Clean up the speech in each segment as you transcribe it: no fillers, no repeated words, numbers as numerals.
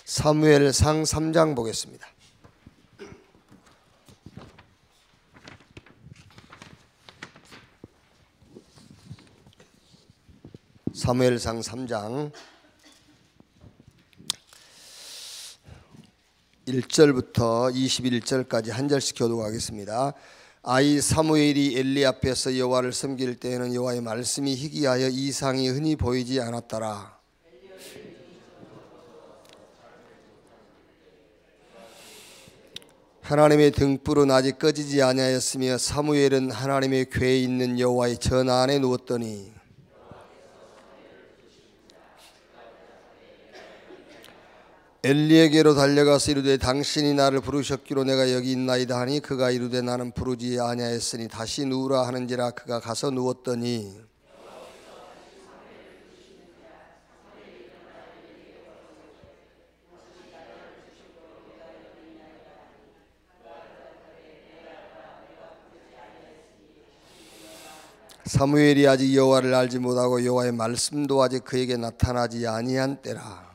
사무엘상 3장 보겠습니다. 사무엘상 3장 1절부터 21절까지 한 절씩 교독하겠습니다. 아이 사무엘이 엘리 앞에서 여호와를 섬길 때에는 여호와의 말씀이 희귀하여 이상이 흔히 보이지 않았더라. 하나님의 등불은 아직 꺼지지 아니하였으며 사무엘은 하나님의 궤에 있는 여호와의 전 안에 누웠더니 엘리에게로 달려가서 이르되 당신이 나를 부르셨기로 내가 여기 있나이다 하니 그가 이르되 나는 부르지 아니하였으니 다시 누우라 하는지라. 그가 가서 누웠더니 사무엘이 아직 여호와를 알지 못하고 여호와의 말씀도 아직 그에게 나타나지 아니한 때라.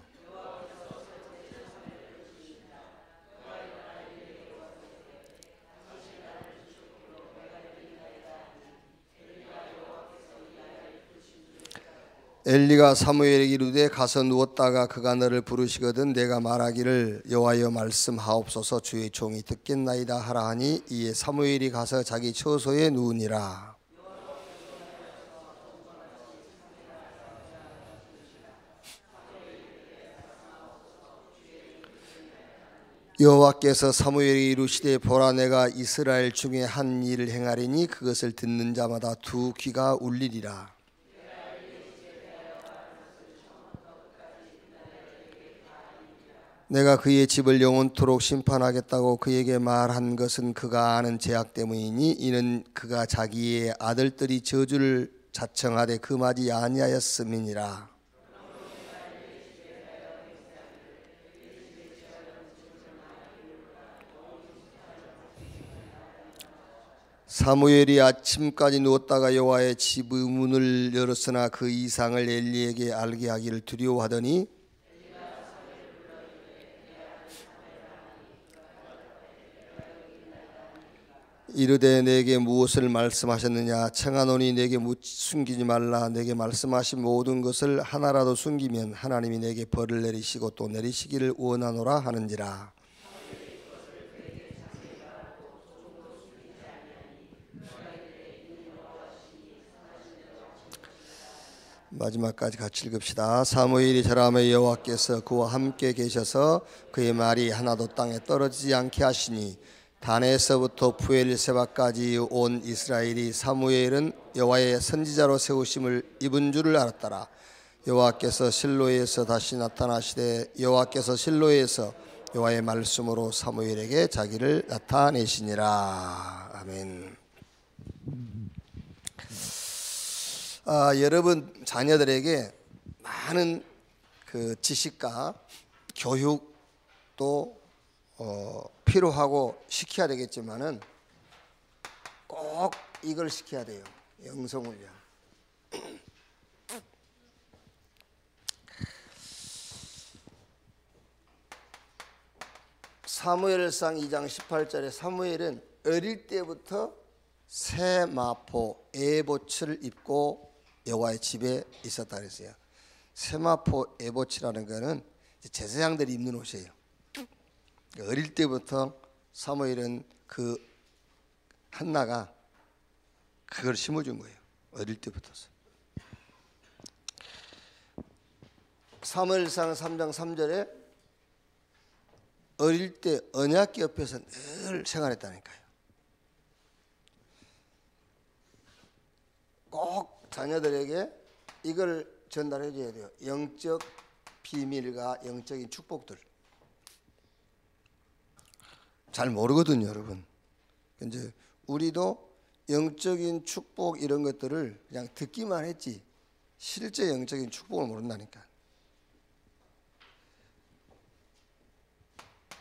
엘리가 사무엘에게 이르되 가서 누웠다가 그가 너를 부르시거든 내가 말하기를 여호와여 말씀하옵소서 주의 종이 듣겠나이다 하라 하니 이에 사무엘이 가서 자기 처소에 누우니라. 여호와께서 사무엘에게 이르시되 보라 내가 이스라엘 중에 한 일을 행하리니 그것을 듣는 자마다 두 귀가 울리리라. 내가 그의 집을 영원토록 심판하겠다고 그에게 말한 것은 그가 아는 죄악 때문이니 이는 그가 자기의 아들들이 저주를 자청하되 금하지 아니하였음이니라. 사무엘이 아침까지 누웠다가 여호와의 집의 문을 열었으나 그 이상을 엘리에게 알게 하기를 두려워하더니 이르되 내게 무엇을 말씀하셨느냐 청하노니 내게 숨기지 말라. 내게 말씀하신 모든 것을 하나라도 숨기면 하나님이 내게 벌을 내리시고 또 내리시기를 원하노라 하는지라. 마지막까지 같이 읽읍시다. 사무엘이 절하며 여호와께서 그와 함께 계셔서 그의 말이 하나도 땅에 떨어지지 않게 하시니 단에서부터 부엘세바까지 온 이스라엘이 사무엘은 여호와의 선지자로 세우심을 입은 줄을 알았더라. 여호와께서 실로에서 다시 나타나시되 여호와께서 실로에서 여호와의 말씀으로 사무엘에게 자기를 나타내시니라. 아멘. 여러분 자녀들에게 많은 그 지식과 교육도 필요하고 시켜야 되겠지만은 꼭 이걸 시켜야 돼요. 영성훈련. 사무엘상 2장 18절에 사무엘은 어릴 때부터 새 마포 에봇을 입고 여호와의 집에 있었다 그랬어요. 세마포 에봇이라는 거는 제사장들이 입는 옷이에요. 어릴 때부터 사무엘은 그 한나가 그걸 심어준 거예요. 어릴 때부터. 사무엘상 3장 3절에 어릴 때 언약 옆에서 늘 생활했다니까요. 꼭 자녀들에게 이걸 전달해 줘야 돼요. 영적 비밀과 영적인 축복들. 잘 모르거든요, 여러분. 이제 우리도 영적인 축복 이런 것들을 그냥 듣기만 했지 실제 영적인 축복을 모른다니까.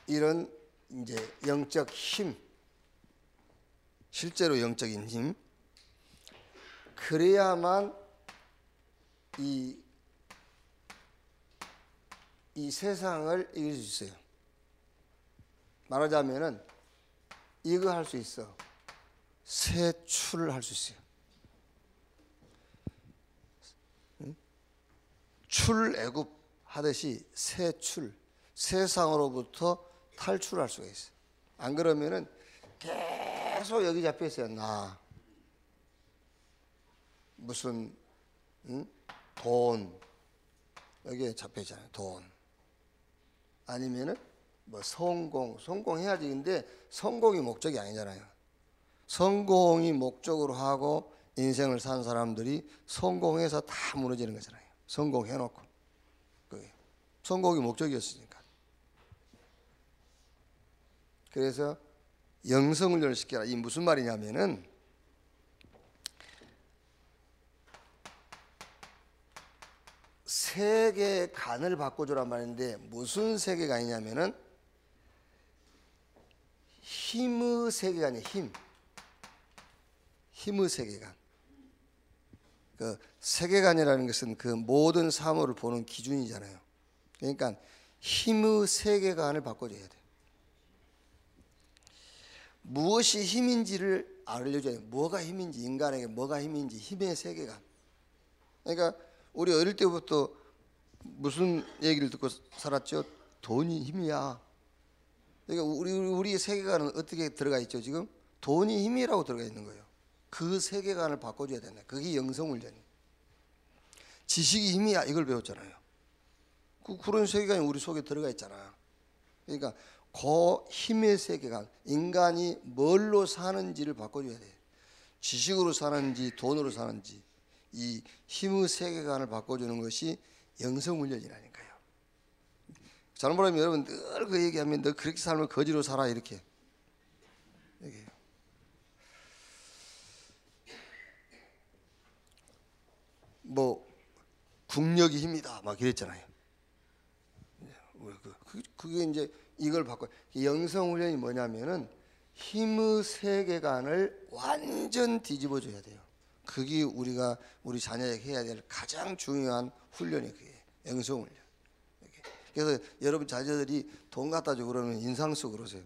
이런 이제 영적 힘, 실제로 영적인 힘, 그래야만 이 이 세상을 이길 수 있어요. 말하자면은 이거 할 수 있어. 세출을 할 수 있어요. 출애굽 하듯이 세출, 세상으로부터 탈출할 수가 있어요. 안 그러면은 계속 여기 잡혀 있어요. 나 무슨 돈 여기에 잡혀 있잖아요. 돈 아니면은 뭐 성공해야지. 근데 성공이 목적이 아니잖아요. 성공이 목적으로 하고 인생을 산 사람들이 성공해서 다 무너지는 거잖아요. 성공해놓고 성공이 목적이었으니까. 그래서 영성훈련을 시켜라. 이 무슨 말이냐면은 세계관을 바꿔주란 말인데 무슨 세계관이냐면은 힘의 세계관이에요. 힘의 세계관. 그 세계관이라는 것은 그 모든 사물을 보는 기준이잖아요. 그러니까 힘의 세계관을 바꿔줘야 돼요. 무엇이 힘인지를 알려줘야 돼요. 뭐가 힘인지, 인간에게 뭐가 힘인지, 힘의 세계관. 그러니까 우리 어릴 때부터 무슨 얘기를 듣고 살았죠? 돈이 힘이야. 그러니까 우리의 세계관은 어떻게 들어가 있죠? 지금 돈이 힘이라고 들어가 있는 거예요. 그 세계관을 바꿔줘야 된다. 그게 영성훈련이에요. 지식이 힘이야 이걸 배웠잖아요. 그런 세계관이 우리 속에 들어가 있잖아. 그러니까 그 힘의 세계관, 인간이 뭘로 사는지를 바꿔줘야 돼. 지식으로 사는지 돈으로 사는지 이 힘의 세계관을 바꿔주는 것이 영성훈련이라니까요. 잘못하면 여러분 늘 그 얘기하면 너 그렇게 살면 거지로 살아 이렇게 얘기해요. 뭐 국력이 힘이다 막 이랬잖아요. 그게 이제 이걸 바꿔. 영성훈련이 뭐냐면은 힘의 세계관을 완전 뒤집어줘야 돼요. 그게 우리 자녀에게 해야 될 가장 중요한 훈련이 그게 영성훈련. 그래서 여러분 자녀들이 돈 갖다 주고 그러면 인상 쓰고 그러세요.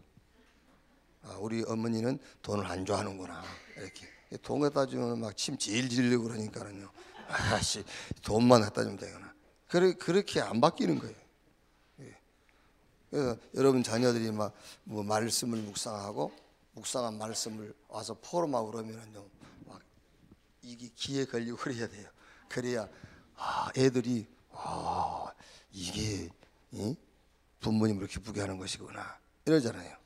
아, 우리 어머니는 돈을 안 좋아하는구나 이렇게. 돈 갖다 주면 막 침 질질려고 그러니까는요. 아씨 돈만 갖다 주면 되구나. 그렇게 안 바뀌는 거예요. 그래서 여러분 자녀들이 막 뭐 말씀을 묵상한 말씀을 와서 포럼하고 그러면은요 막 이게 귀에 걸리고 그래야 돼요. 그래야 애들이 이게 부모님을 기쁘게 하는 것이구나 이러잖아요.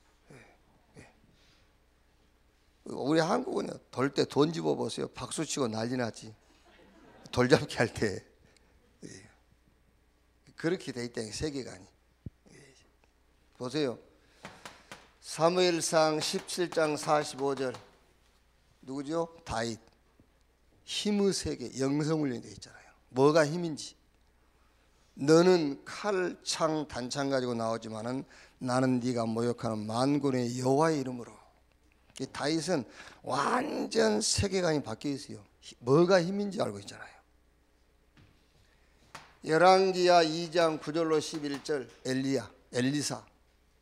우리 한국은 돌 때 돈 집어 보세요. 박수 치고 난리 나지. 돌잡기 할 때 그렇게 돼 있다. 세계관이. 보세요. 사무엘상 17장 45절 누구죠? 다윗. 힘의 세계, 영성훈련이 되어 있잖아요. 뭐가 힘인지. 너는 칼, 창, 단창 가지고 나오지만은 나는 네가 모욕하는 만군의 여호와의 이름으로. 이 다윗은 완전 세계관이 바뀌어 있어요. 뭐가 힘인지 알고 있잖아요. 열왕기하 2장 9절로 11절 엘리사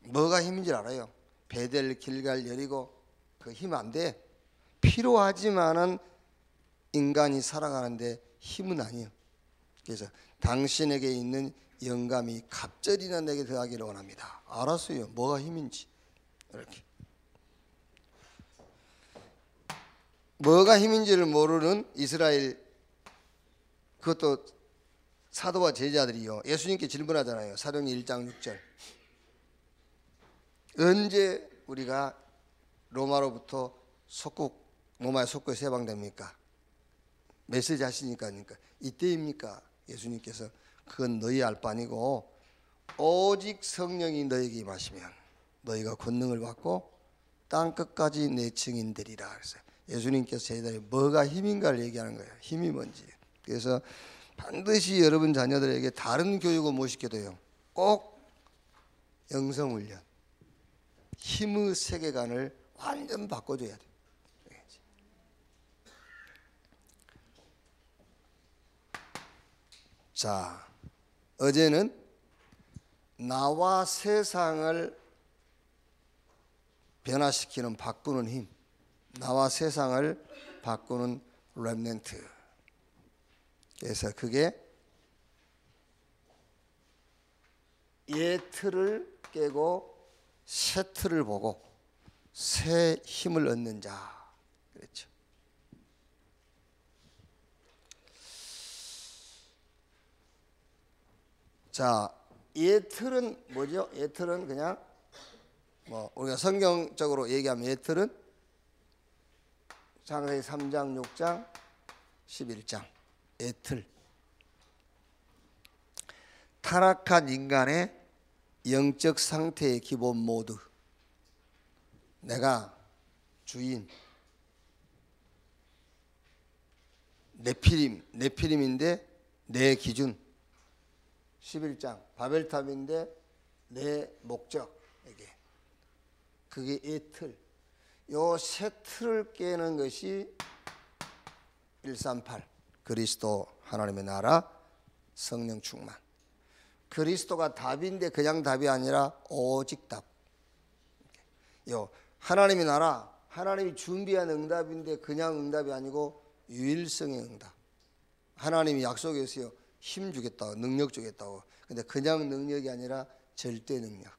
뭐가 힘인지 알아요. 베델, 길갈, 여리고 그 힘 안 돼. 필요하지만은 인간이 살아가는데 힘은 아니에요. 그래서 당신에게 있는 영감이 갑절이나 내게 더하기를 원합니다. 알았어요. 뭐가 힘인지. 이렇게. 뭐가 힘인지를 모르는 이스라엘 그것도 사도와 제자들이요. 예수님께 질문하잖아요. 사도행전 1장 6절. 언제 우리가 로마로부터 로마의 속국에서 해방됩니까? 메시지 하시니까 이때입니까? 예수님께서 그건 너희 알 바 아니고 오직 성령이 너에게 임하시면 너희가 권능을 받고 땅 끝까지 내 증인 되리라. 그래서 예수님께서 제자들이 뭐가 힘인가를 얘기하는 거예요. 힘이 뭔지. 그래서 반드시 여러분 자녀들에게 다른 교육을 못 시켜도요. 꼭 영성훈련, 힘의 세계관을 완전 바꿔줘야 돼요. 자, 어제는 나와 세상을 변화시키는 바꾸는 힘, 나와 세상을 바꾸는 렘넌트. 그래서 그게 옛 틀을 깨고 새 틀을 보고 새 힘을 얻는 자 그랬죠. 자, 옛 틀은 뭐죠? 옛 틀은 그냥 뭐 우리가 성경적으로 얘기하면 옛 틀은 창세기 3장, 6장, 11장 옛 틀. 타락한 인간의 영적 상태의 기본 모드. 내가 주인, 네피림인데 내 기준. 11장 바벨탑인데 내 목적. 그게 이 틀. 요 새 틀을 깨는 것이 138 그리스도 하나님의 나라 성령 충만. 그리스도가 답인데 그냥 답이 아니라 오직 답. 요 하나님의 나라, 하나님이 준비한 응답인데 그냥 응답이 아니고 유일성의 응답. 하나님이 약속했어요. 힘 주겠다고, 능력 주겠다고. 근데 그냥 능력이 아니라 절대 능력.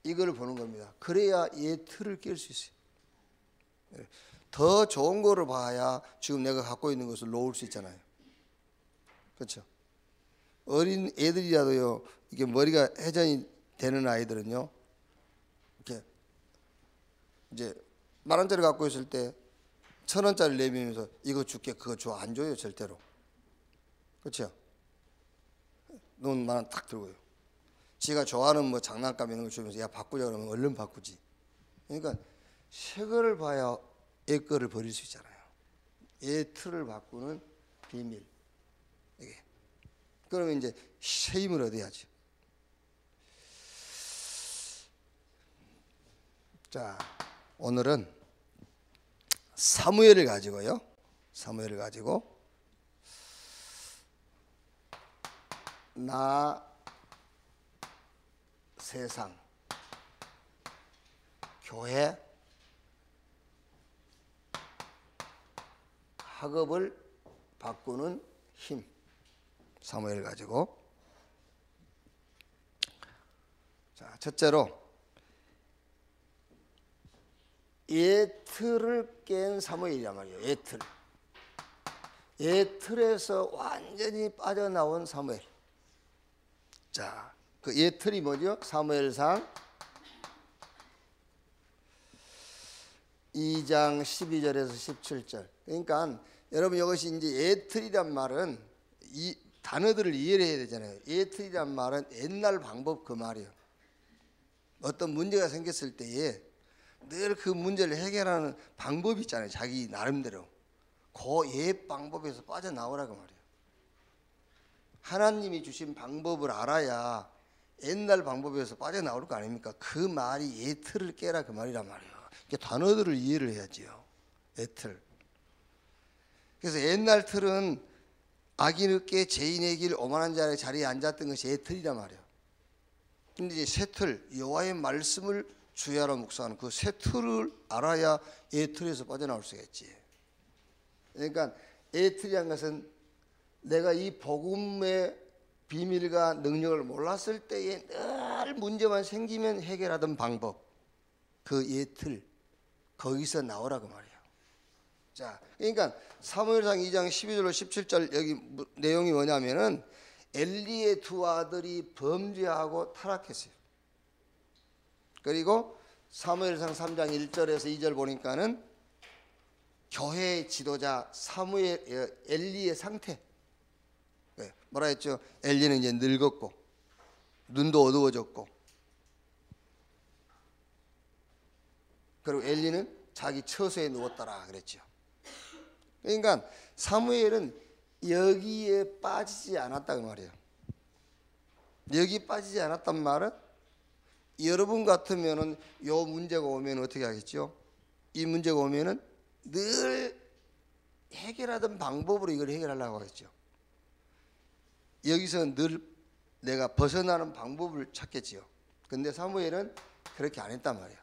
이걸 보는 겁니다. 그래야 이 틀을 깰 수 있어요. 더 좋은 거를 봐야 지금 내가 갖고 있는 것을 놓을 수 있잖아요. 그렇죠? 어린 애들이라도요, 이게 머리가 회전이 되는 아이들은요, 이렇게 이제 10,000원짜리 갖고 있을 때 1,000원짜리 내밀면서 이거 줄게, 그거 줘, 안 줘요, 절대로. 그렇죠? 돈 10,000원 딱 들고요. 지가 좋아하는 뭐 장난감 이런 거 주면서 야 바꾸자 그러면 얼른 바꾸지. 그러니까 새 거를 봐야 옛 거를 버릴 수 있잖아요. 옛 틀을 바꾸는 비밀. 이게. 그러면 이제 새 힘을 얻어야죠. 자, 오늘은 사무엘을 가지고요. 사무엘을 가지고 나 세상 교회 학업을 바꾸는 힘 사무엘을 가지고 자 첫째로 옛 틀을 깬 사무엘이란 말이에요. 옛 틀. 옛 틀에서 완전히 빠져나온 사무엘. 자, 그 옛 틀이 뭐죠? 사무엘상 2장 12절에서 17절. 그러니까 여러분 이것이 이제 옛 틀이란 말은 이 단어들을 이해를 해야 되잖아요. 옛 틀이란 말은 옛날 방법 그 말이에요. 어떤 문제가 생겼을 때에 늘 그 문제를 해결하는 방법이 있잖아요. 자기 나름대로. 그 옛 방법에서 빠져나오라고 말이에요. 하나님이 주신 방법을 알아야 옛날 방법에서 빠져나올 거 아닙니까? 그 말이 옛 틀을 깨라 그 말이란 말이에요. 단어들을 이해를 해야지요. 옛 틀. 그래서 옛날 틀은 악이 늦게 죄인의 길 오만한 자의 자리에 앉았던 것이 옛 틀이란 말이에요. 근데 이제 새 틀, 여호와의 말씀을 주야로 묵상하는 그 새 틀을 알아야 옛 틀에서 빠져나올 수가 있지. 그러니까 옛 틀이란 것은 내가 이 복음의 비밀과 능력을 몰랐을 때에 늘 문제만 생기면 해결하던 방법, 그 옛 틀, 거기서 나오라고 말이에요. 자, 그러니까 사무엘상 2장 12절로 17절 여기 내용이 뭐냐면은 엘리의 두 아들이 범죄하고 타락했어요. 그리고 사무엘상 3장 1절에서 2절 보니까는 교회의 지도자 사무엘 엘리의 상태. 뭐라 했죠? 엘리는 이제 늙었고 눈도 어두워졌고 그리고 엘리는 자기 처소에 누웠더라 그랬죠. 그러니까 사무엘은 여기에 빠지지 않았다고 말이에요. 여기 빠지지 않았단 말은 여러분 같으면은 요 문제가 오면 어떻게 하겠죠? 이 문제가 오면은 늘 해결하던 방법으로 이걸 해결하려고 하겠죠. 여기서 늘 내가 벗어나는 방법을 찾겠지요. 근데 사무엘은 그렇게 안 했단 말이에요.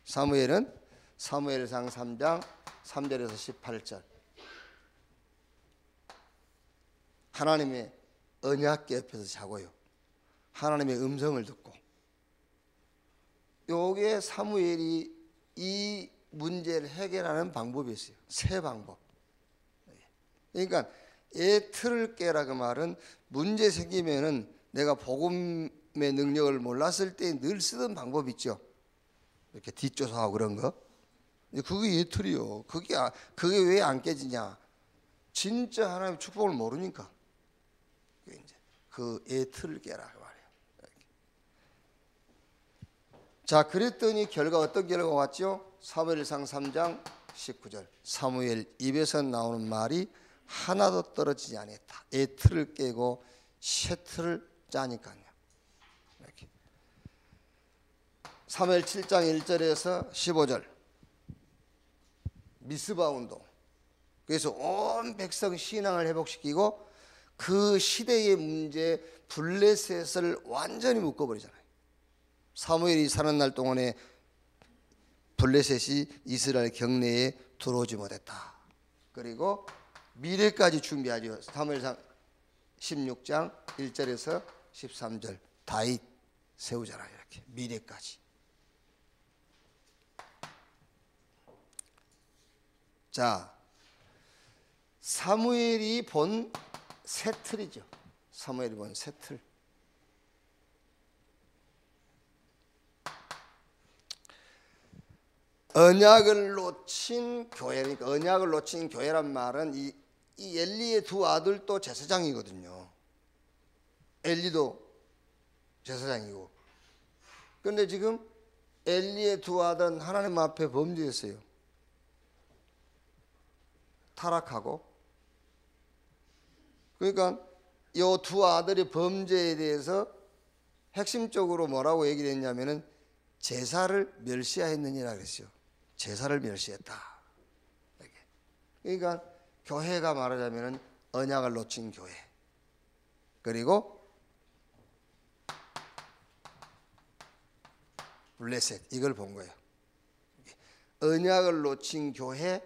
사무엘은 사무엘상 3장 3절에서 18절 하나님의 언약궤 옆에서 자고요. 하나님의 음성을 듣고, 요게 사무엘이 이 문제를 해결하는 방법이었어요. 새 방법. 그러니까 애 틀을 깨라 그 말은 문제 생기면은 내가 복음의 능력을 몰랐을 때 늘 쓰던 방법 있죠. 이렇게 뒷조사하고 그런 거. 그게 애 틀이요. 그게 왜 안 깨지냐? 진짜 하나님의 축복을 모르니까. 이제 그 애 틀을 깨라 그 말이에요. 자, 그랬더니 어떤 결과가 왔죠? 사무엘상 3장 19절. 사무엘 입에서 나오는 말이 하나도 떨어지지 않았다. 애 틀을 깨고 새 틀을 짜니까요. 이렇게. 사무엘 7장 1절에서 15절. 미스바 운동. 그래서 온 백성 신앙을 회복시키고 그 시대의 문제 블레셋을 완전히 묶어버리잖아요. 사무엘이 사는 날 동안에 블레셋이 이스라엘 경내에 들어오지 못했다. 그리고 미래까지 준비하죠. 사무엘상 16장 1절에서 13절 다윗 세우잖아요. 이렇게 미래까지. 자, 사무엘이 본 새 틀이죠. 사무엘이 본 새 틀. 언약을 놓친 교회니까, 언약을 놓친 교회란 말은 이 엘리의 두 아들도 제사장이거든요. 엘리도 제사장이고. 그런데 지금 엘리의 두 아들은 하나님 앞에 범죄했어요. 타락하고. 그러니까 이 두 아들의 범죄에 대해서 핵심적으로 뭐라고 얘기를 했냐면은 제사를 멸시하였느니라 그랬어요. 제사를 멸시했다. 그러니까 교회가 말하자면은 언약을 놓친 교회. 그리고 블레셋, 이걸 본 거예요. 언약을 놓친 교회,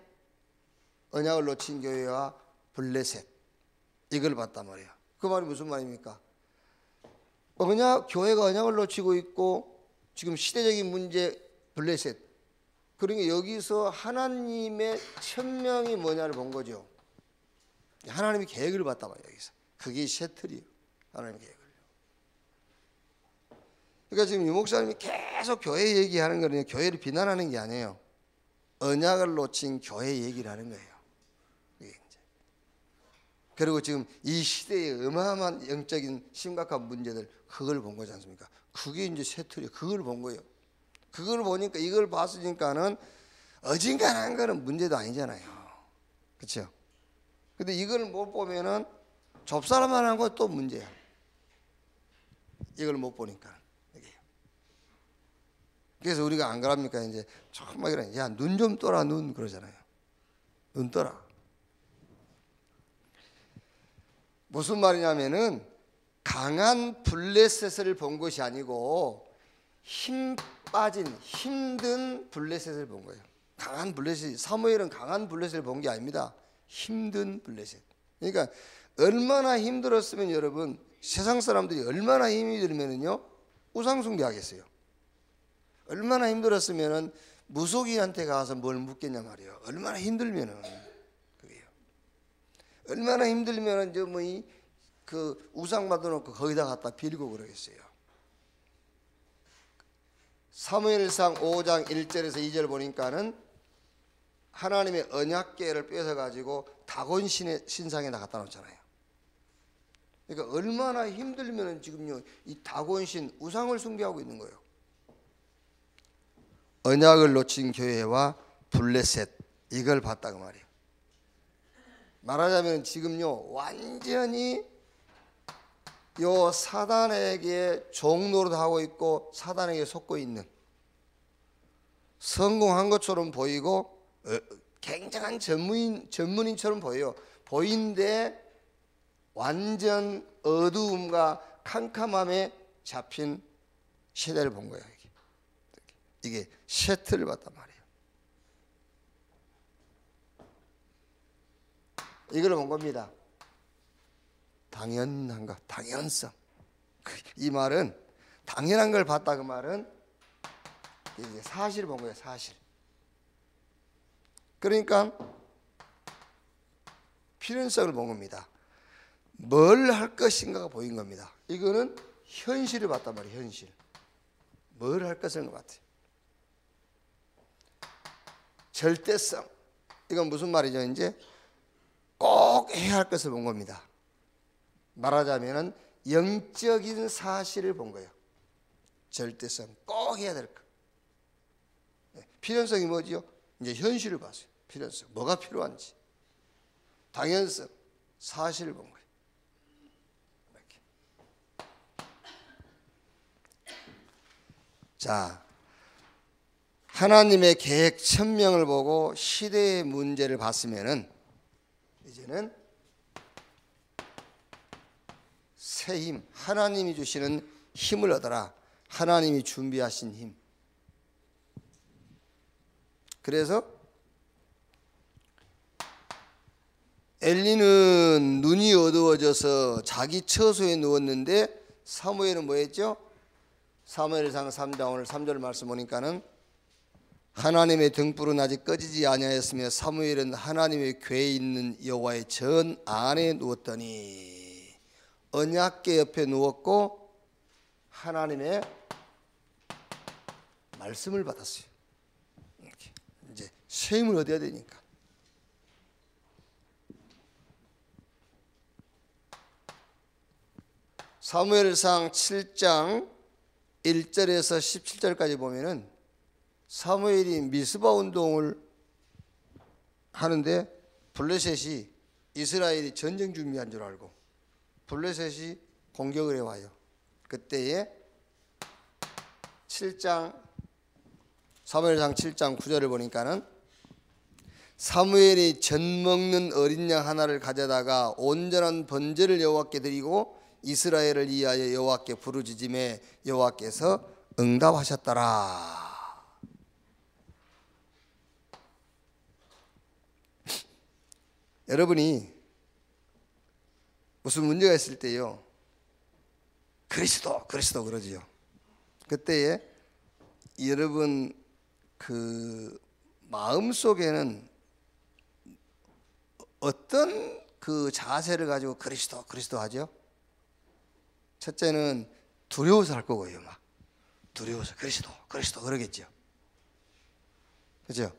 언약을 놓친 교회와 블레셋, 이걸 봤단 말이에요. 그 말이 무슨 말입니까? 교회가 언약을 놓치고 있고 지금 시대적인 문제 블레셋. 그러니까 여기서 하나님의 천명이 뭐냐를 본 거죠. 하나님의 계획을 봤단 말이에요. 여기서 그게 셰틀이에요. 하나님의 계획을. 그러니까 지금 유 목사님이 계속 교회 얘기하는 거는 교회를 비난하는 게 아니에요. 언약을 놓친 교회 얘기를 하는 거예요. 그리고 지금 이 시대의 어마어마한 영적인 심각한 문제들, 그걸 본 거지 않습니까? 그게 이제 셰틀이에요. 그걸 본 거예요. 그걸 보니까, 이걸 봤으니까는 어진간한 거는 문제도 아니잖아요. 그렇죠? 근데 이걸 못 보면은 좁사람만 한 건 또 문제야. 이걸 못 보니까. 그래서 우리가 안 그럽니까? 이제 정말 그래. 야, 눈 좀 떠라, 눈. 그러잖아요. 눈 떠라. 무슨 말이냐면은 강한 블레셋을 본 것이 아니고 힘 빠진, 힘든 블레셋을 본 거예요. 강한 블레셋. 사무엘은 강한 블레셋을 본 게 아닙니다. 힘든 블레셋. 그러니까 얼마나 힘들었으면, 여러분, 세상 사람들이 얼마나 힘이 들면은요 우상 숭배하겠어요. 얼마나 힘들었으면은 무속인한테 가서 뭘 묻겠냐 말이에요. 얼마나 힘들면은. 그게요. 얼마나 힘들면은 그 우상 받아놓고 거기다 갖다 빌고 그러겠어요. 사무엘상 5장 1절에서 2절 보니까는 하나님의 언약궤를 뺏어 가지고 다곤 신의 신상에다 갖다 놓잖아요. 그러니까 얼마나 힘들면은 지금요 이 다곤 신 우상을 숭배하고 있는 거예요. 언약을 놓친 교회와 블레셋, 이걸 봤다 그 말이에요. 말하자면 지금요 완전히 요 사단에게 종노릇하고 있고 사단에게 속고 있는, 성공한 것처럼 보이고 굉장한 전문인처럼 보여요. 보이는데 완전 어두움과 캄캄함에 잡힌 시대를 본 거예요. 이게 셰트를 봤단 말이에요. 이걸 본 겁니다. 당연한가? 당연성. 이 말은 당연한 걸 봤다 그 말은 이제 사실을 본 거예요. 사실. 그러니까 필연성을 본 겁니다. 뭘 할 것인가가 보인 겁니다. 이거는 현실을 봤단 말이에요. 현실. 뭘 할 것을 봤어요. 절대성. 이건 무슨 말이죠? 이제 꼭 해야 할 것을 본 겁니다. 말하자면은 영적인 사실을 본 거예요. 절대성. 꼭 해야 될 것. 필연성이 뭐지요? 이제 현실을 봤어요. 필연성. 뭐가 필요한지. 당연성. 사실을 본 거예요. 이렇게. 자, 하나님의 계획 천명을 보고 시대의 문제를 봤으면은 이제는 새 힘, 하나님이 주시는 힘을 얻어라. 하나님이 준비하신 힘. 그래서 엘리는 눈이 어두워져서 자기 처소에 누웠는데 사무엘은 뭐 했죠? 사무엘상 3장 오늘 3절 말씀 보니까는 하나님의 등불은 아직 꺼지지 아니하였으며 사무엘은 하나님의 궤에 있는 여호와의 전 안에 누웠더니 언약궤 옆에 누웠고 하나님의 말씀을 받았어요. 이렇게 이제 새 힘을 얻어야 되니까. 사무엘상 7장 1절에서 17절까지 보면은 사무엘이 미스바 운동을 하는데 블레셋이 이스라엘이 전쟁 준비한 줄 알고 블레셋이 공격을 해와요. 그때에 7장 사무엘상 7장 9절을 보니까는 사무엘이 젖 먹는 어린 양 하나를 가져다가 온전한 번제를 여호와께 드리고 이스라엘을 위하여 여호와께 부르짖음에 여호와께서 응답하셨더라. 여러분이 무슨 문제가 있을 때요, 그리스도 그러지요. 그때에 여러분 그 마음 속에는 어떤 그 자세를 가지고 그리스도 하죠? 첫째는 두려워서 할 거고요. 막 두려워서 그리스도 그러겠죠. 그죠?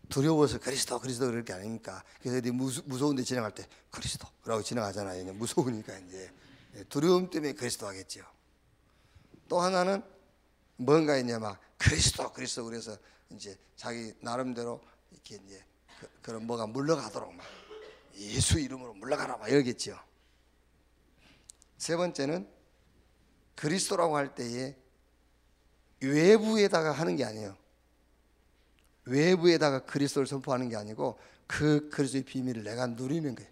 두려워서 그리스도 그럴 게 아닙니까? 그래서 어디 무서운 데 지나갈 때 그리스도라고 지나가잖아요. 무서우니까 이제 두려움 때문에 그리스도 하겠죠. 또 하나는 뭔가 이제 막 그리스도 그래서 이제 자기 나름대로 이렇게 이제 그런 뭐가 물러가도록 막 예수 이름으로 물러가라 막 이러겠죠. 세 번째는 그리스도라고 할 때에 외부에다가 하는 게 아니에요. 외부에다가 그리스도를 선포하는 게 아니고 그 그리스도의 비밀을 내가 누리는 거예요.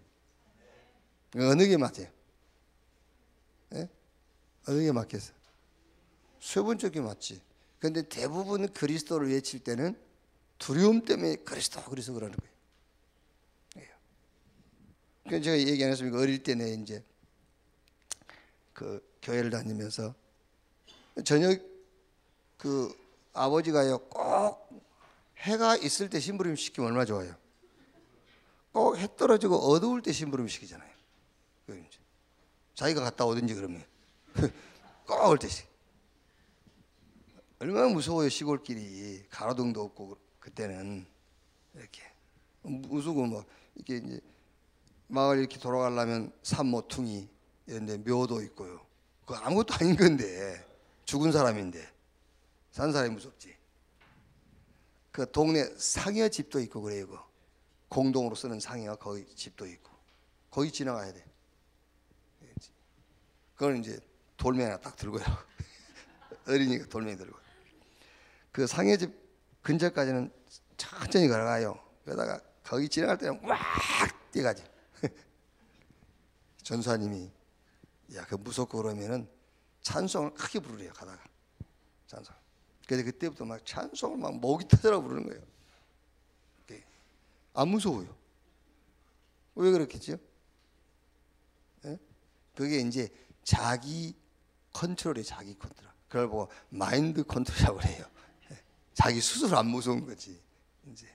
어느 게 맞아요? 네? 어느 게 맞겠어? 세 번째 게 맞지. 그런데 대부분 그리스도를 외칠 때는 두려움 때문에 그리스도 그러는 거예요. 그래서 제가 얘기 안 했습니까? 어릴 때 내 이제 그 교회를 다니면서 저녁 그 아버지가요 꼭 해가 있을 때 심부름 시키면 얼마나 좋아요. 꼭 해 떨어지고 어두울 때 심부름 시키잖아요. 자기가 갔다 오든지 그러면 꼭 올 때씩. 얼마나 무서워요. 시골길이 가로등도 없고 그때는 이렇게 무서고 뭐 이렇게 이제 마을 이렇게 돌아가려면 산모퉁이 이런데 묘도 있고요. 그 아무것도 아닌 건데 죽은 사람인데 산 사람이 무섭지. 그 동네 상여 집도 있고 그래요. 그 공동으로 쓰는 상여 거기 집도 있고 거기 지나가야 돼. 그걸 이제 돌멩이 하나 딱 들고요. 어린이가 돌멩이 들고 그 상여 집 근처까지는 천천히 걸어가요. 그러다가 거기 지나갈 때는 막 뛰어가죠. 전사님이 야, 그 무섭고 그러면은 찬송을 크게 부르래요, 가다가. 찬송. 그래서 그때부터 막 찬송을 막 목이 터져라 부르는 거예요. 안 무서워요. 왜 그렇겠죠? 예? 그게 이제 자기 컨트롤이에요, 자기 컨트롤. 그걸 보고 마인드 컨트롤이라고 그래요. 예? 자기 스스로 안 무서운 거지. 이제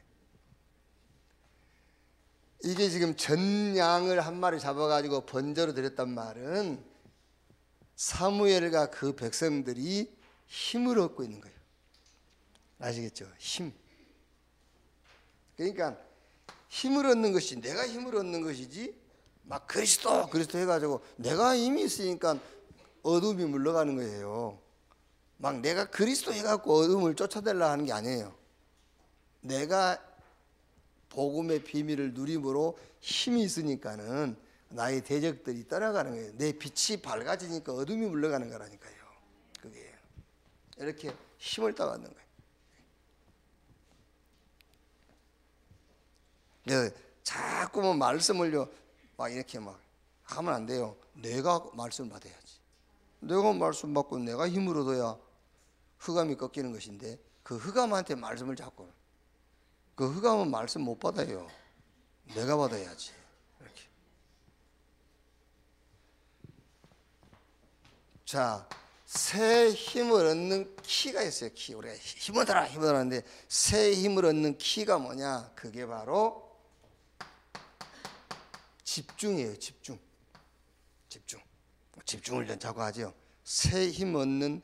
이게 지금 전양을 한 마리 잡아가지고 번제로 드렸단 말은 사무엘과 그 백성들이 힘을 얻고 있는 거예요. 아시겠죠? 힘. 그러니까 힘을 얻는 것이 내가 힘을 얻는 것이지 막 그리스도 해가지고 내가 힘이 있으니까 어둠이 물러가는 거예요. 막 내가 그리스도 해갖고 어둠을 쫓아내려 하는 게 아니에요. 내가 복음의 비밀을 누림으로 힘이 있으니까는 나의 대적들이 떠나가는 거예요. 내 빛이 밝아지니까 어둠이 물러가는 거라니까요. 그게 이렇게 힘을 따갖는 거예요. 그래서 자꾸만 말씀을요 막 이렇게 막 하면 안 돼요. 내가 말씀을 받아야지. 내가 말씀 받고 내가 힘을 얻어야 흑암이 꺾이는 것인데 그 흑암한테 말씀을 잡고 그 흑암은 말씀 못 받아요. 내가 받아야지. 이렇게. 자, 새 힘을 얻는 키가 있어요. 키. 우리가 힘을 얻어라 하는데 새 힘을 얻는 키가 뭐냐? 그게 바로 집중이에요. 집중을 자꾸 하죠. 새 힘 얻는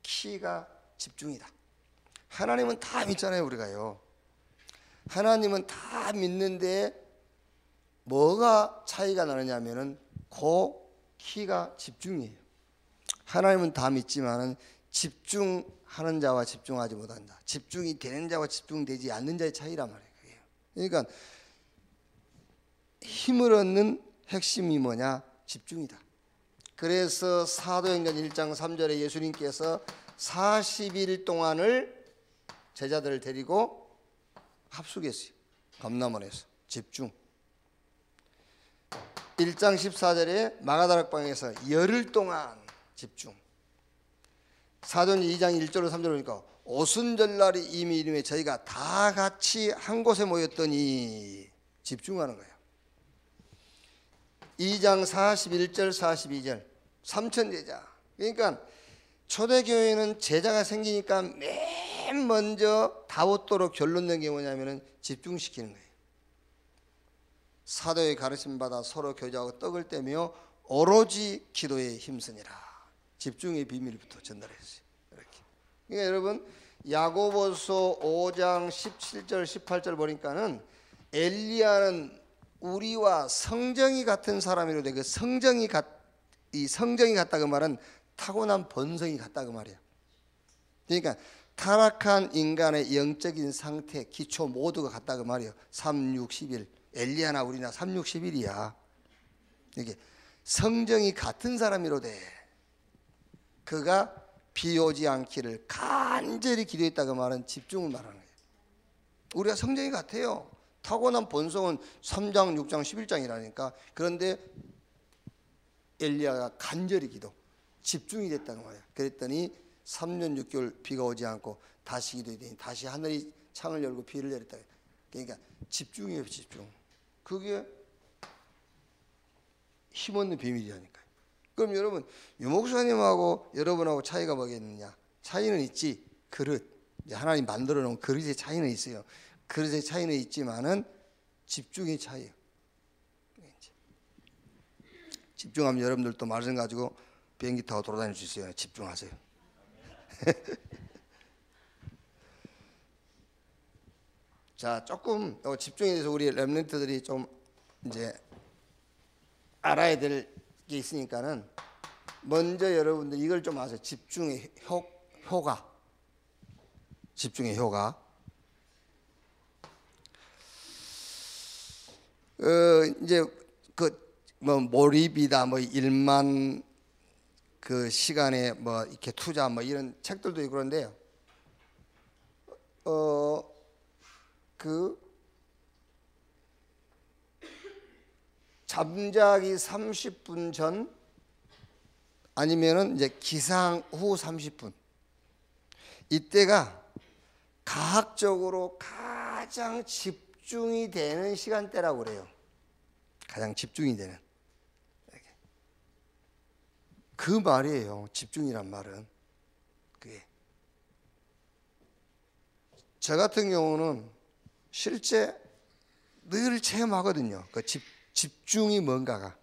키가 집중이다. 하나님은 다 믿잖아요, 우리가요. 하나님은 다 믿는데 뭐가 차이가 나느냐면은 그 키가 집중이에요. 하나님은 다 믿지만은 집중하는 자와 집중하지 못한다. 집중이 되는 자와 집중되지 않는 자의 차이란 말이에요. 그러니까 힘을 얻는 핵심이 뭐냐? 집중이다. 그래서 사도행전 1장 3절에 예수님께서 40일 동안을 제자들을 데리고 합숙했어요. 감람원에서 집중. 1장 14절에 마가다락방에서 열흘 동안 집중. 사도행전 2장 1절로 3절로 보니까 오순절날이 이미 이름에 저희가 다 같이 한 곳에 모였더니 집중하는 거예요. 2장 41절 42절 삼천제자. 그러니까 초대교회는 제자가 생기니까 맨 먼저 다웃도록 결론 낸 게 뭐냐면은 집중시키는 거예요. 사도의 가르침 받아 서로 교제하고 떡을 떼며 오로지 기도에 힘쓰니라. 집중의 비밀부터 전달했어요. 이렇게. 그러니까 여러분 야고보서 5장 17절 18절 보니까는 엘리야는 우리와 성정이 같은 사람이로되 그 성정이 같다 그 말은 타고난 본성이 같다 그 말이에요. 그러니까 타락한 인간의 영적인 상태 기초 모두가 같다 그 말이에요. 3, 6, 11 엘리야나 우리나 3, 6, 11이야. 이게 성정이 같은 사람이로되 그가 비 오지 않기를 간절히 기도했다 그 말은 집중을 말하는 거예요. 우리가 성정이 같아요. 타고난 본성은 3장, 6장, 11장이라니까. 그런데 엘리야가 간절히 기도, 집중이 됐다는 거예요. 그랬더니 3년 6개월 비가 오지 않고 다시 기도했더니 다시 하늘이 창을 열고 비를 내렸다. 그러니까 집중이에요, 집중. 그게 힘없는 비밀이라니까요. 그럼 여러분, 유목사님하고 여러분하고 차이가 뭐겠느냐? 차이는 있지. 그릇, 하나님 만들어 놓은 그릇의 차이는 있어요. 그릇의 차이는 있지만은 집중의 차이예요. 집중하면 여러분들도 말씀 가지고 비행기 타고 돌아다닐 수 있어요. 집중하세요. 자, 조금 집중에 대해서 우리 렘넌트들이 좀 이제 알아야 될 게 있으니까는 먼저 여러분들 이걸 좀 아세요. 집중의 효과. 집중의 효과. 이제 그 뭐 몰입이다, 뭐 일만 그 시간에 뭐 이렇게 투자 뭐 이런 책들도 있고 그런데요. 그 잠자기 30분 전 아니면은 이제 기상 후 30분. 이때가 과학적으로 가장 집중이 되는 시간대라고 그래요. 가장 집중이 되는. 그 말이에요. 집중이란 말은. 그게. 저 같은 경우는 실제 늘 체험하거든요. 그 집중이 뭔가가.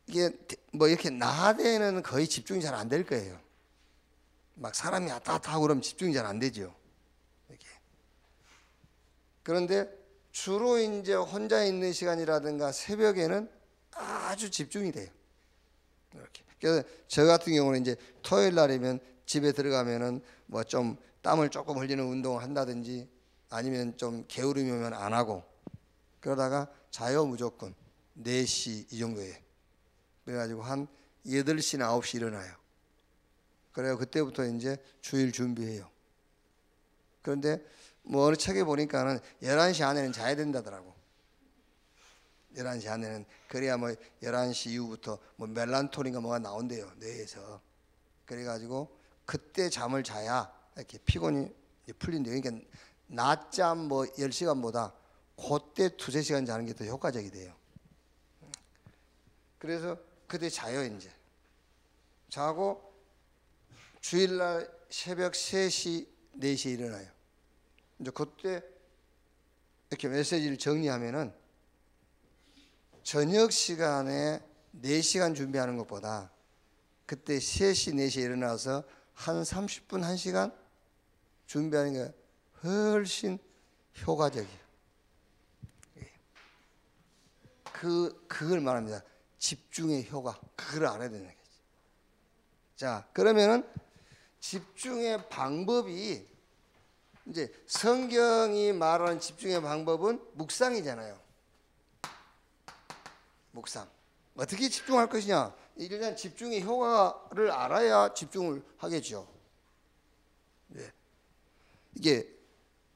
이게 뭐 이렇게 낮에는 거의 집중이 잘 안 될 거예요. 막 사람이 왔다 갔다 하고 그러면 집중이 잘 안 되죠. 이렇게. 그런데 주로 이제 혼자 있는 시간이라든가 새벽에는 아주 집중이 돼요. 이렇게. 그래서 저 같은 경우는 이제 토요일 날이면 집에 들어가면은 뭐 좀 땀을 조금 흘리는 운동을 한다든지 아니면 좀 게으름이 오면 안 하고 그러다가 자요 무조건 4시 이 정도에. 그래가지고 한 8시나 9시 일어나요. 그래요. 그때부터 이제 주일 준비해요. 그런데 뭐 어느 책에 보니까는 11시 안에는 자야 된다더라고. 11시 안에는. 그래야 뭐 11시 이후부터 뭐 멜라토닌가 뭐가 나온대요. 뇌에서. 그래가지고 그때 잠을 자야 이렇게 피곤이 풀린대요. 그러니까 낮잠 뭐 10시간보다 그때 2-3시간 자는 게 더 효과적이 돼요. 그래서 그때 자요 이제. 자고 주일날 새벽 3시, 4시에 일어나요. 이제 그때 이렇게 메시지를 정리하면은 저녁 시간에 4시간 준비하는 것보다 그때 3시, 4시에 일어나서 한 30분, 1시간 준비하는 게 훨씬 효과적이에요. 그걸 말합니다. 집중의 효과. 그걸 알아야 되는 거지. 자, 그러면은 집중의 방법이 이제 성경이 말하는 집중의 방법은 묵상이잖아요. 묵상. 어떻게 집중할 것이냐? 일단 집중의 효과를 알아야 집중을 하겠죠. 네. 이게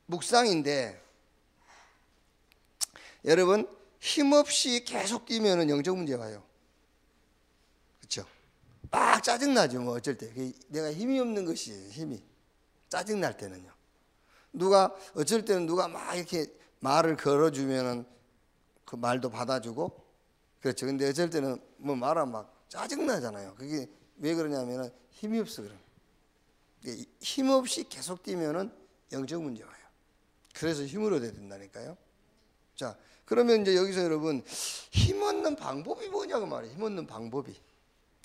묵상인데 여러분 힘없이 계속 뛰면은 영적 문제가 와요. 그렇죠? 막 짜증나죠. 뭐 어쩔 때 내가 힘이 없는 것이 힘이 짜증날 때는요. 누가 어쩔 때는 누가 막 이렇게 말을 걸어주면은 그 말도 받아주고 그렇죠. 근데 어쩔 때는 뭐 말하면 막 짜증나잖아요. 그게 왜 그러냐면은 힘이 없어 그래. 힘 없이 계속 뛰면은 영적 문제가 와요. 그래서 힘으로 돼야 된다니까요. 자, 그러면 이제 여기서 여러분 힘 얻는 방법이 뭐냐고 말이에요. 힘 얻는 방법이.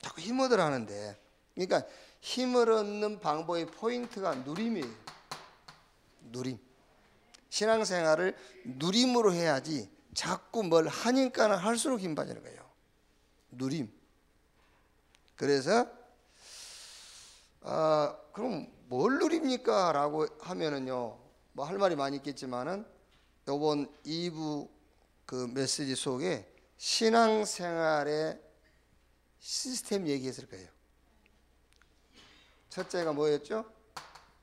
자꾸 힘 얻으라 하는데 그러니까 힘을 얻는 방법의 포인트가 누림이에요. 누림. 신앙생활을 누림으로 해야지 자꾸 뭘 하니까는 할수록 힘 빠지는 거예요. 누림. 그래서 그럼 뭘 누립니까? 라고 하면은요 뭐 할 말이 많이 있겠지만은 요번 2부 그 메시지 속에 신앙생활의 시스템 얘기했을 거예요. 첫째가 뭐였죠?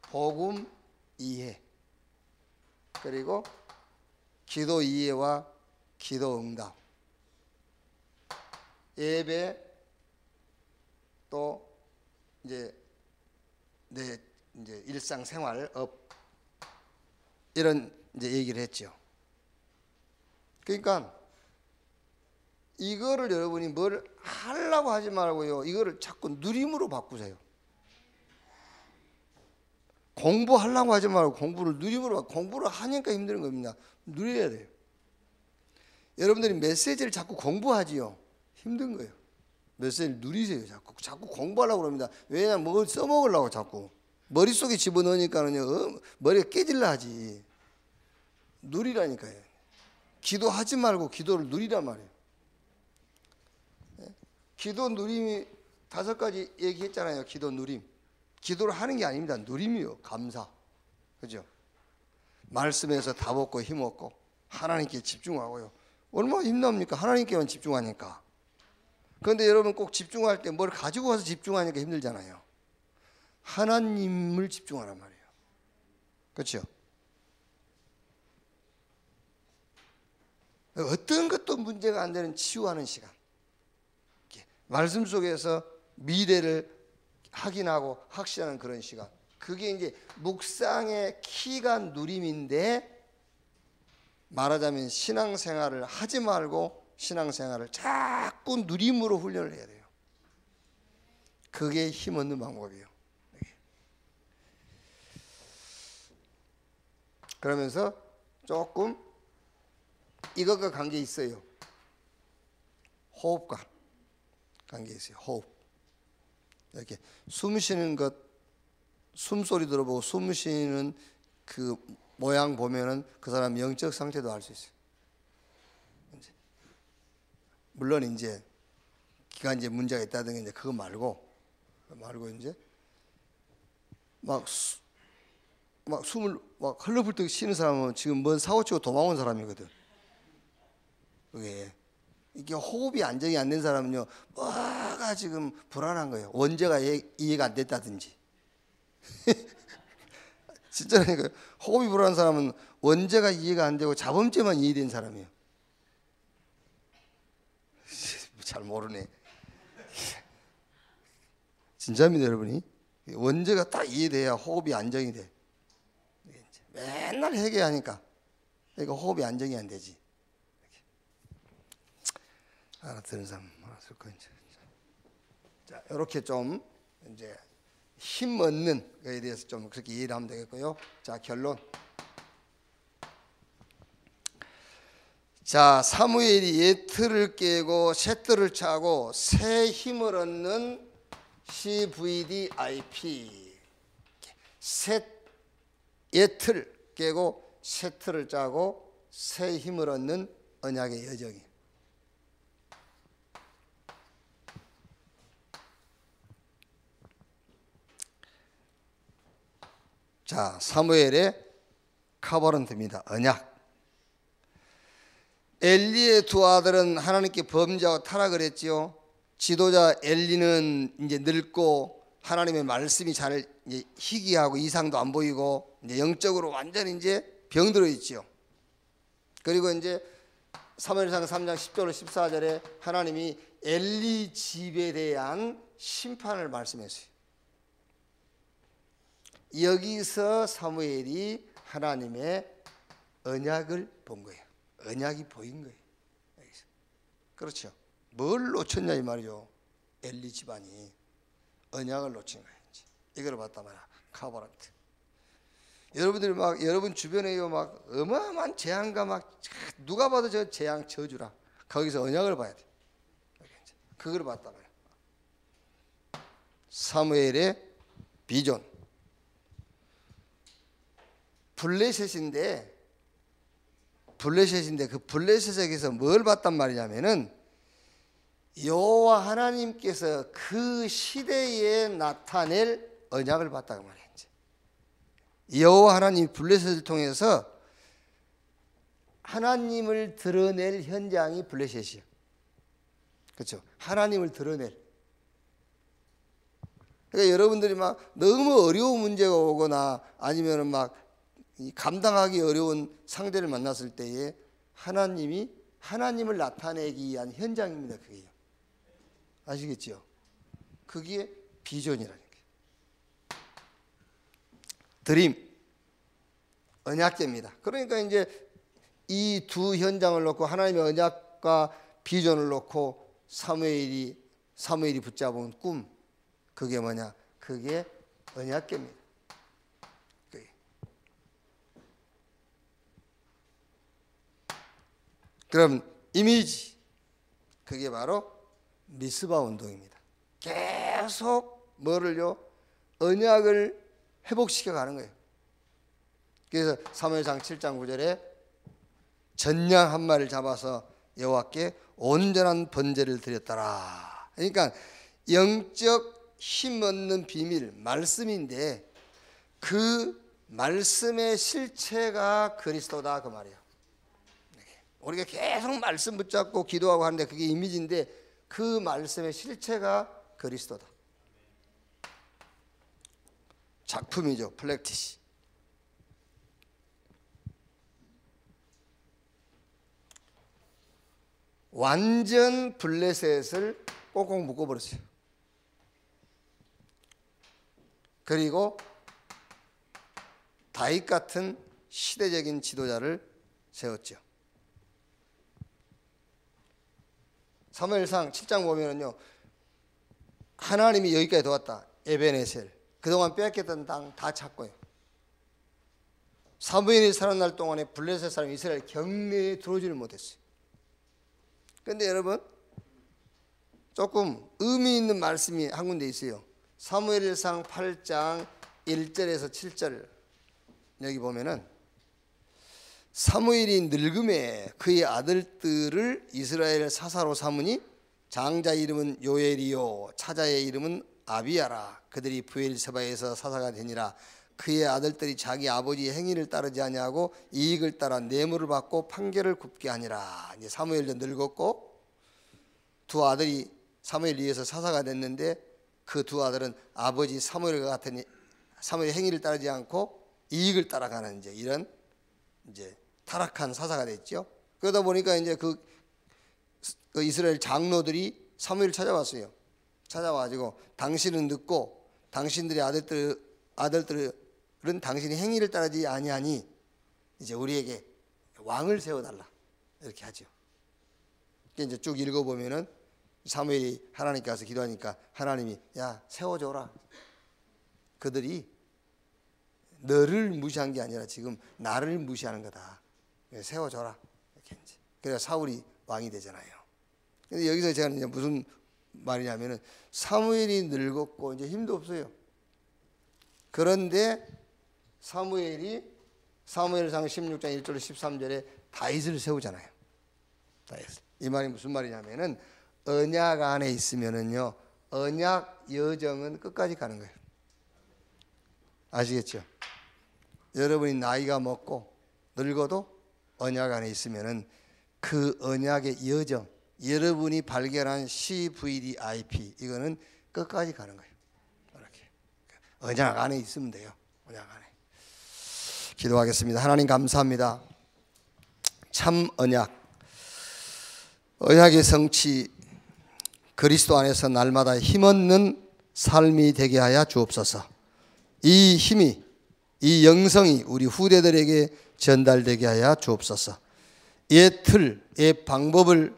복음 이해. 그리고 기도 이해와 기도 응답. 예배 또 이제 내 이제 일상생활 업 이런 이제 얘기를 했죠. 그러니까 이거를 여러분이 뭘 하려고 하지 말고요. 이거를 자꾸 누림으로 바꾸세요. 공부하려고 하지 말고 공부를 누림으로 공부를 하니까 힘든 겁니다. 누려야 돼요. 여러분들이 메시지를 자꾸 공부하지요. 힘든 거예요. 메시지를 누리세요. 자꾸 공부하려고 그럽니다. 왜냐하면 뭘 써먹으려고 자꾸 머릿속에 집어넣으니까는요 머리가 깨질라 하지. 누리라니까요. 기도하지 말고 기도를 누리란 말이에요. 기도 누림이 5가지 얘기했잖아요. 기도 누림. 기도를 하는 게 아닙니다. 누림이요. 감사. 그죠? 말씀에서 답 얻고 힘 얻고 하나님께 집중하고요. 얼마나 힘납니까? 하나님께만 집중하니까. 그런데 여러분 꼭 집중할 때 뭘 가지고 와서 집중하니까 힘들잖아요. 하나님을 집중하란 말이에요. 그렇죠? 어떤 것도 문제가 안 되는 치유하는 시간. 말씀 속에서 미래를 확인하고 확신하는 그런 시간. 그게 이제 묵상의 키가 누림인데, 말하자면 신앙생활을 하지 말고 신앙생활을 자꾸 누림으로 훈련을 해야 돼요. 그게 힘 얻는 방법이에요. 그러면서 조금 이것과 관계 있어요. 호흡과 관계 있어요. 호흡. 이렇게 숨 쉬는 것, 숨소리 들어보고 숨 쉬는 그 모양 보면은 그 사람 영적 상태도 알 수 있어요. 물론 이제 기관지에 문제가 있다든가 이제 그거 말고 이제 막 숨을 막 헐렁벌떡 쉬는 사람은 지금 뭔 사고 치고 도망온 사람이거든. 그게 이게 호흡이 안정이 안 된 사람은요, 뭐가 지금 불안한 거예요. 원죄가 이해가 안 됐다든지. 진짜라니까요. 호흡이 불안한 사람은 원죄가 이해가 안 되고 자범죄만 이해된 사람이에요. 잘 모르네. 진짜입니다, 여러분이. 원죄가 딱 이해돼야 호흡이 안정이 돼. 맨날 회개하니까 그러니까 호흡이 안정이 안 되지. 알아듣는 사람 알았을 거예요. 자, 이렇게 좀 이제 힘 얻는 거에 대해서 좀 그렇게 이해를 하면 되겠고요. 자, 결론. 자, 사무엘이 옛틀을 깨고 셋틀을 차고 새 힘을 얻는 CVDIP. 옛틀 깨고 셋틀을 짜고 새 힘을 얻는 언약의 여정이. 자, 사무엘의 카버런트입니다. 언약. 엘리의 두 아들은 하나님께 범죄하고 타락을 했지요. 지도자 엘리는 이제 늙고 하나님의 말씀이 잘 이제 희귀하고 이상도 안 보이고 이제 영적으로 완전히 이제 병들어 있지요. 그리고 이제 사무엘상 3장 10절 14절에 하나님이 엘리 집에 대한 심판을 말씀했어요. 여기서 사무엘이 하나님의 언약을 본 거예요. 언약이 보인 거예요. 여기서. 그렇죠. 뭘 놓쳤냐 이 말이죠. 엘리 집안이 언약을 놓친 거예요. 이걸 봤단 말이야. 카버런트. 여러분들이 막 여러분 주변에요 막 어마어마한 재앙과 막 누가 봐도 저 재앙 저주라. 거기서 언약을 봐야 돼. 그걸 봤단 말이야. 사무엘의 비전. 블레셋인데 그 블레셋에게서 뭘 봤단 말이냐면은 여호와 하나님께서 그 시대에 나타낼 언약을 봤다고 말이에요. 여호와 하나님 블레셋을 통해서 하나님을 드러낼 현장이 블레셋이에요. 그렇죠? 하나님을 드러낼. 그러니까 여러분들이 막 너무 어려운 문제가 오거나 아니면은 막 감당하기 어려운 상대를 만났을 때에 하나님이 하나님을 나타내기 위한 현장입니다. 그게요. 아시겠죠? 그게 비전이라는 거예요. 드림, 언약제입니다. 그러니까 이제 이 두 현장을 놓고 하나님의 언약과 비전을 놓고 사무엘이 붙잡은 꿈, 그게 뭐냐? 그게 언약계입니다. 그럼 이미지, 그게 바로 미스바 운동입니다. 계속 뭐를요? 언약을 회복시켜 가는 거예요. 그래서 사무엘상 7장 9절에 전양 한 마리를 잡아서 여호와께 온전한 번제를 드렸더라. 그러니까 영적 힘 얻는 비밀, 말씀인데 그 말씀의 실체가 그리스도다 그 말이에요. 우리가 계속 말씀 붙잡고 기도하고 하는데 그게 이미지인데 그 말씀의 실체가 그리스도다. 작품이죠. 플렉티시. 완전 블레셋을 꼭꼭 묶어버렸어요. 그리고 다윗 같은 시대적인 지도자를 세웠죠. 사무엘상 7장 보면은요, 하나님이 여기까지 도왔다. 에베네셀. 그동안 빼앗겼던 땅 다 찾고요. 사무엘이 살아날 동안에 블레셋 사람 이스라엘 경내에 들어오지를 못했어요. 그런데 여러분, 조금 의미 있는 말씀이 한 군데 있어요. 사무엘상 8장 1절에서 7절 여기 보면은, 사무엘이 늙음에 그의 아들들을 이스라엘 사사로 삼으니 장자 이름은 요엘이요 차자의 이름은 아비야라. 그들이 브엘세바에서 사사가 되니라. 그의 아들들이 자기 아버지의 행위를 따르지 아니하고 이익을 따라 뇌물을 받고 판결을 굽게 하니라. 이제 사무엘도 늙었고 두 아들이 사무엘 위에서 사사가 됐는데 그 두 아들은 아버지 사무엘과 같은 사무엘의 행위를 따르지 않고 이익을 따라가는 이런 타락한 사사가 됐죠. 그러다 보니까 이제 그 이스라엘 장로들이 사무엘을 찾아왔어요. 찾아와가지고 당신은 늦고 당신들의 아들들은 당신이 행위를 따르지 아니하니 이제 우리에게 왕을 세워달라 이렇게 하죠. 이제 쭉 읽어보면은 사무엘이 하나님께 가서 기도하니까 하나님이 야 세워줘라. 그들이 너를 무시한 게 아니라 지금 나를 무시하는 거다. 세워줘라. 이렇게 이제. 그래서 사울이 왕이 되잖아요. 근데 여기서 제가 이제 무슨 말이냐면은 사무엘이 늙었고 이제 힘도 없어요. 그런데 사무엘상 16장 1절 13절에 다윗을 세우잖아요. 다윗. 이 말이 무슨 말이냐면은 언약 안에 있으면은요, 언약 여정은 끝까지 가는 거예요. 아시겠죠? 여러분이 나이가 먹고 늙어도 언약 안에 있으면은 그 언약의 여정, 여러분이 발견한 CVDIP 이거는 끝까지 가는 거예요. 이렇게 언약 안에 있으면 돼요. 언약 안에. 기도하겠습니다. 하나님 감사합니다. 참 언약의 성취, 그리스도 안에서 날마다 힘없는 삶이 되게 하여 주옵소서. 이 힘이, 이 영성이 우리 후대들에게 전달되게 하여 주옵소서. 옛 틀, 옛 방법을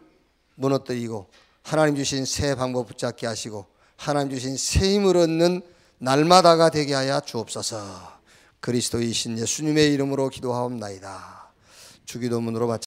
무너뜨리고 하나님 주신 새 방법 붙잡게 하시고 하나님 주신 새 힘을 얻는 날마다가 되게 하여 주옵소서. 그리스도이신 예수님의 이름으로 기도하옵나이다. 주기도문으로 마치